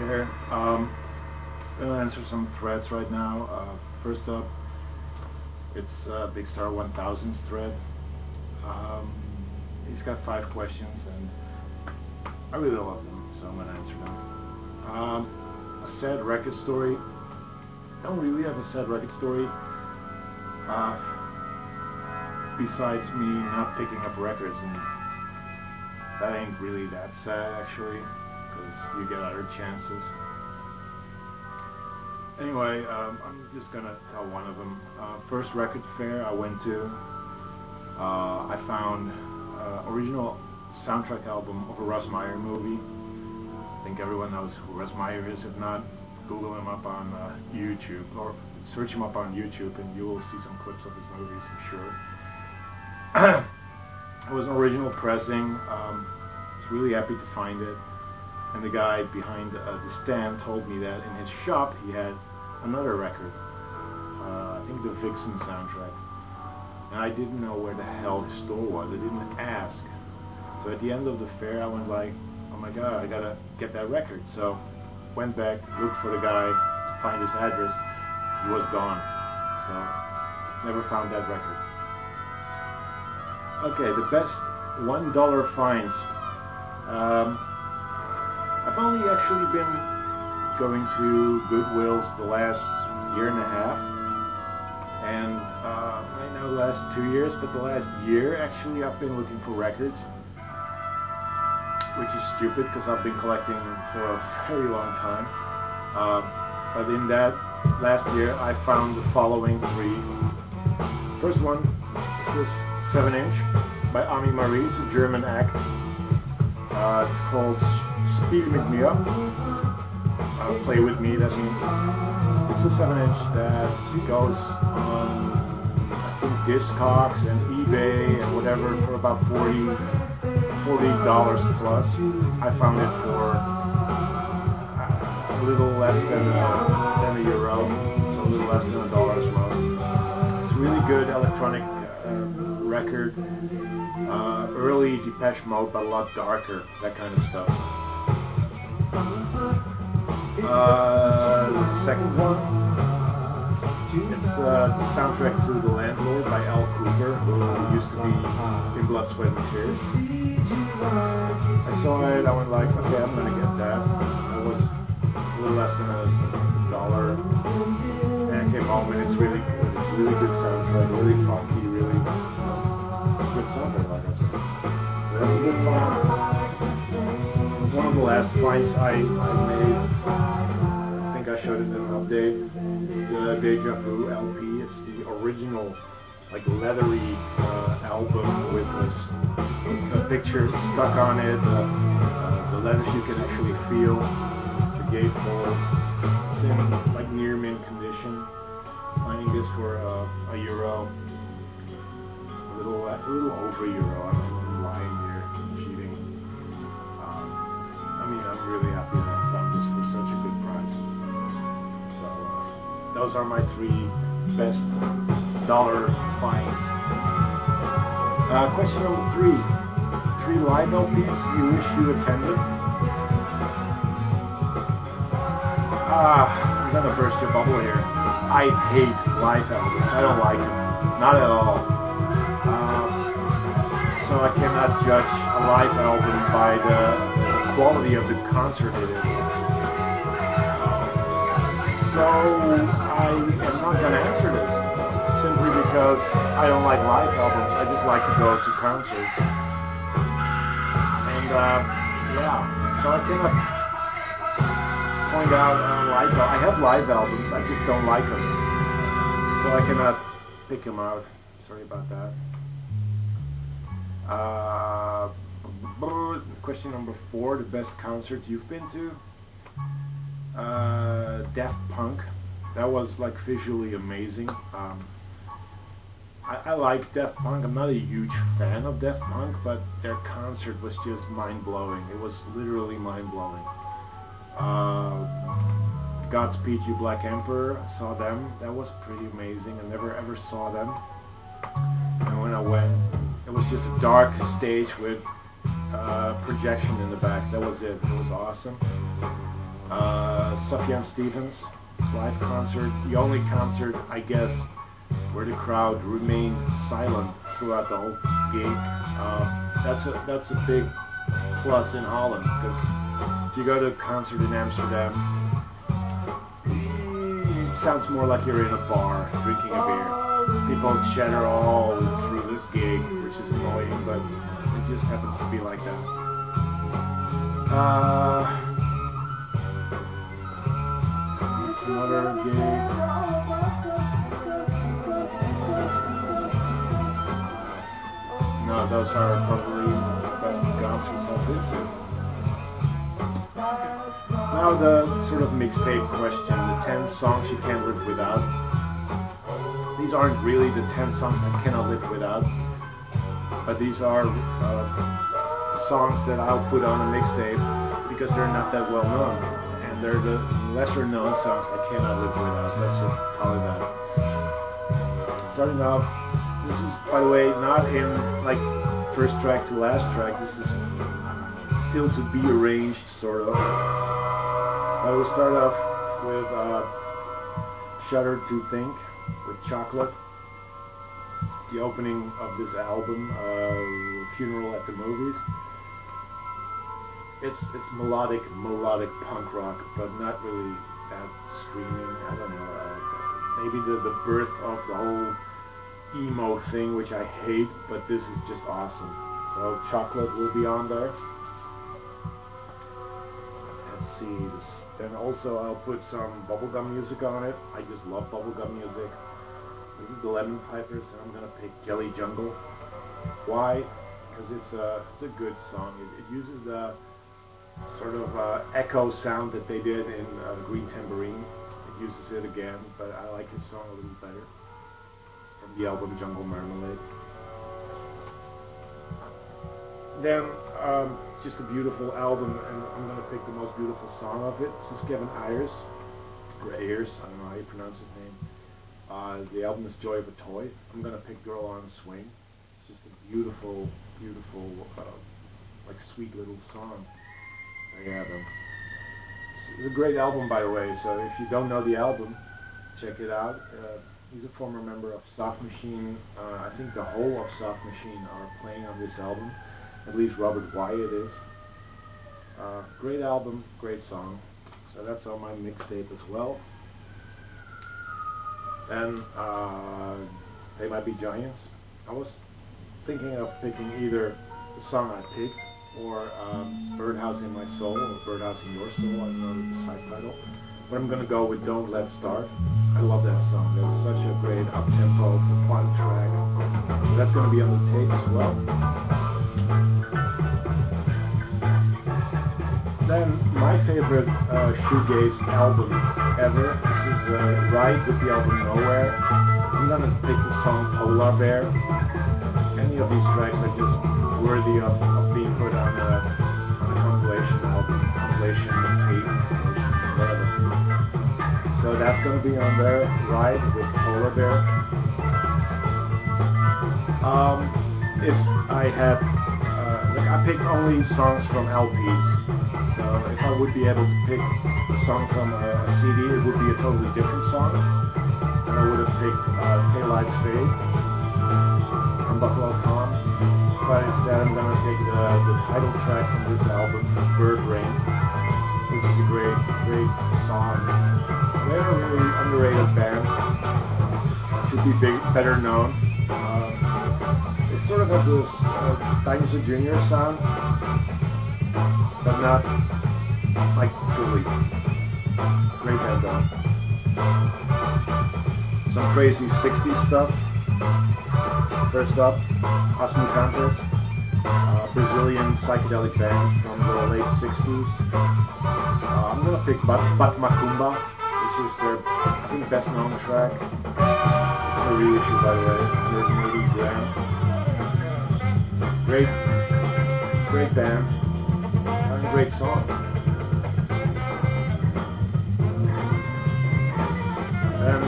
Hi there. I'm gonna answer some threads right now. First up, it's BigSTar1000's thread. He's got 5 questions, and I really love them, so I'm gonna answer them. A sad record story. Don't really have a sad record story. Besides me not picking up records, and that ain't really that sad actually, because you get other chances. Anyway, I'm just gonna tell one of them. First record fair I went to, I found original soundtrack album of a Russ Meyer movie. I think everyone knows who Russ Meyer is. If not, Google him up on YouTube, or search him up on YouTube, and you will see some clips of his movies, I'm sure. It was an original pressing. I was really happy to find it. And the guy behind the stand told me that in his shop he had another record. I think the Vixen soundtrack. And I didn't know where the hell his store was. I didn't ask. So at the end of the fair I went like, oh my god, I gotta get that record. So went back, looked for the guy to find his address. He was gone. So never found that record. Okay, the best $1 finds. I've only actually been going to Goodwill's the last year and a half, and I know the last 2 years, but the last year actually I've been looking for records, which is stupid because I've been collecting for a very long time. But in that last year I found the following 3. First one is this 7-inch by Ami Marie. It's a German act. It's called Spiel mit mir. Play with me, that means. It's a 7-inch that goes on, I think, Discogs and eBay and whatever for about $40 plus. I found it for a little less than a euro, so a little less than $1 as well. It's a really good electronic record. Early Depeche Mode, but a lot darker, that kind of stuff. The second one, it's the soundtrack to The Landlord by Al Cooper, who used to be in Blood, Sweat and Tears. I saw it, I went like, okay, I'm gonna get that. It was a little less than $1, and I came home and it's really good. It's a really good soundtrack, really funky, really good soundtrack, like I said. That's a good find. One of the last finds I made, I think I showed it in an update, it's the Deja Vu LP. It's the original, like, leathery album with a picture stuck on it. The letters you can actually feel. The gatefold. It's in, like, near mint condition. Finding this for a euro. A little over a euro. I'm lying here, cheating. I mean, I'm really happy that I found this for such a good price. So, those are my 3 best dollar finds. Question number 3. 3 live LPs you wish you attended. I'm gonna burst your bubble here. I hate live albums. I don't like them. Not at all. So I cannot judge a live album by the quality of the concert it is. So I am not going to answer this, simply because I don't like live albums. I just like to go to concerts. And yeah, so I cannot point out live albums. I have live albums, I just don't like them. So I cannot pick them out. Sorry about that. Question number 4, the best concert you've been to. Daft Punk. That was like visually amazing. I like Daft Punk. I'm not a huge fan of Daft Punk, but their concert was just mind-blowing. It was literally mind-blowing. Godspeed You Black Emperor, I saw them. That was pretty amazing. I never ever saw them. And when I went, it was just a dark stage with projection in the back. That was it. It was awesome. Sufjan Stevens live concert, the only concert, I guess, where the crowd remained silent throughout the whole gig. That's a big plus in Holland, because if you go to a concert in Amsterdam, it sounds more like you're in a bar drinking a beer. People chatter all through this gig, which is annoying, but it just happens to be like that. It's another gig. No, those are probably the best concerts of this list. Now the sort of mixtape question, the 10 songs you can't live without. These aren't really the 10 songs I cannot live without, but these are songs that I'll put on a mixtape because they're not that well known, and they're the lesser known songs I cannot live without. Let's just call it that. Starting off, this is, by the way, not in like first track to last track. This is still to be arranged, sort of. I will start off with Shudder to Think with Chocolate. It's the opening of this album, Funeral at the Movies. It's melodic punk rock, but not really that screaming. I don't know. Maybe the birth of the whole emo thing, which I hate, but this is just awesome. So Chocolate will be on there. Let's see this. Then also I'll put some bubblegum music on it. I just love bubblegum music. This is the Lemon Pipers, and I'm gonna pick Jelly Jungle. Why? Because it's a good song. It uses the sort of echo sound that they did in Green Tambourine. It uses it again, but I like his song a little better. It's from the album Jungle Marmalade. Then just a beautiful album, and I'm going to pick the most beautiful song of it. This is Kevin Ayers, or Ayers, I don't know how you pronounce his name. The album is Joy of a Toy. I'm going to pick Girl on a Swing. It's just a beautiful, like sweet little song. There you have them. It's a great album, by the way, so if you don't know the album, check it out. He's a former member of Soft Machine. I think the whole of Soft Machine are playing on this album. At least Robert Wyatt is. Great album, great song. So that's on my mixtape as well. Then They Might Be Giants. I was thinking of picking either the song I picked or Birdhouse in My Soul or Birdhouse in Your Soul. I don't know the precise title. But I'm going to go with Don't Let's Start. I love that song. That's such a great up-tempo, fun track. So that's going to be on the tape as well. Then my favorite shoegaze album ever. This is Ride with the album Nowhere. I'm going to pick the song Polar Bear. Any of these tracks are just worthy of being put on a compilation album, compilation tape, whatever. So that's going to be on there, Ride with Polar Bear. If I had, I picked only songs from LPs. So if I would be able to pick a song from a CD, it would be a totally different song. And I would have picked Taillights Fade from Buffalo Tom. But instead I'm going to pick the title track from this album, Bird Rain, which is a great song. They're a really underrated band. Should be better known. They sort of have this Dinosaur Jr. sound, but not like fully. Great band though. Some crazy 60s stuff. First up, Os Mutantes, Brazilian psychedelic band from the late 60s. I'm going to pick Bat Macumba, which is their, I think, best known track. It's a reissue, by the way, 180 gram. Great band, and a great song. And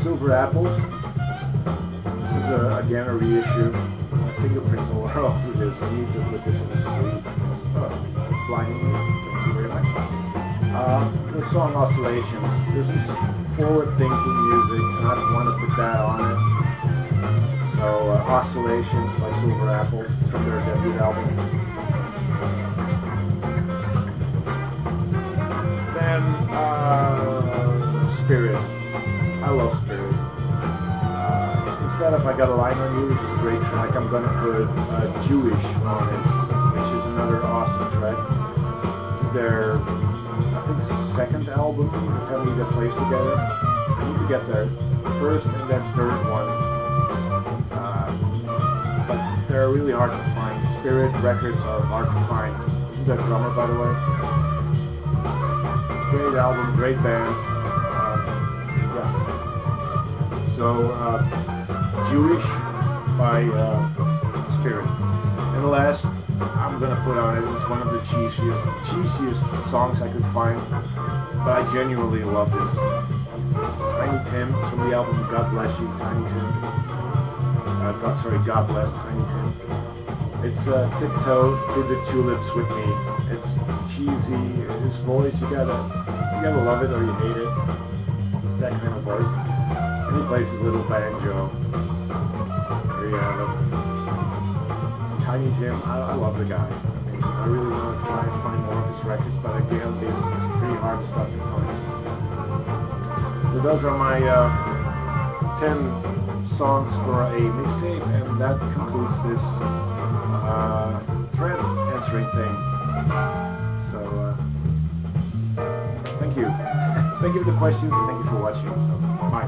Silver Apples. This is again a reissue. My fingerprints all over this. I need to put this in the sleeve. It's blinding me. Thank you very much. The song Oscillations. This is forward-thinking music, and I want to put that on it. So, Oscillations by Silver Apples from their debut album. Then, Spirit. I love Spirit. Instead of I Got a Line on You, which is a great track, I'm gonna put Jewish on it, which is another awesome track. This is their, I think, second album, the family that plays together. I need to get their first and then third one. But they're really hard to find. Spirit records are hard to find. This is their drummer, by the way. Great album, great band. Yeah. So, Jewish by Spirit. And the last I'm gonna put on it is one of the cheesiest songs I could find, but I genuinely love this. Tiny Tim from the album God Bless You, Tiny Tim. God Bless Tiny Tim. It's Tiptoe Through the Tulips with Me. It's cheesy. His voice, you gotta love it or you hate it. It's that kind of voice. And he plays his little banjo. There you have it. Tiny Tim, I love the guy. I really want to try and find more of his records, but again, it's pretty hard stuff to find. So those are my 10 songs for a mixtape, and that concludes this thread answering thing. So, thank you. Thank you for the questions, and thank you for watching. So, bye.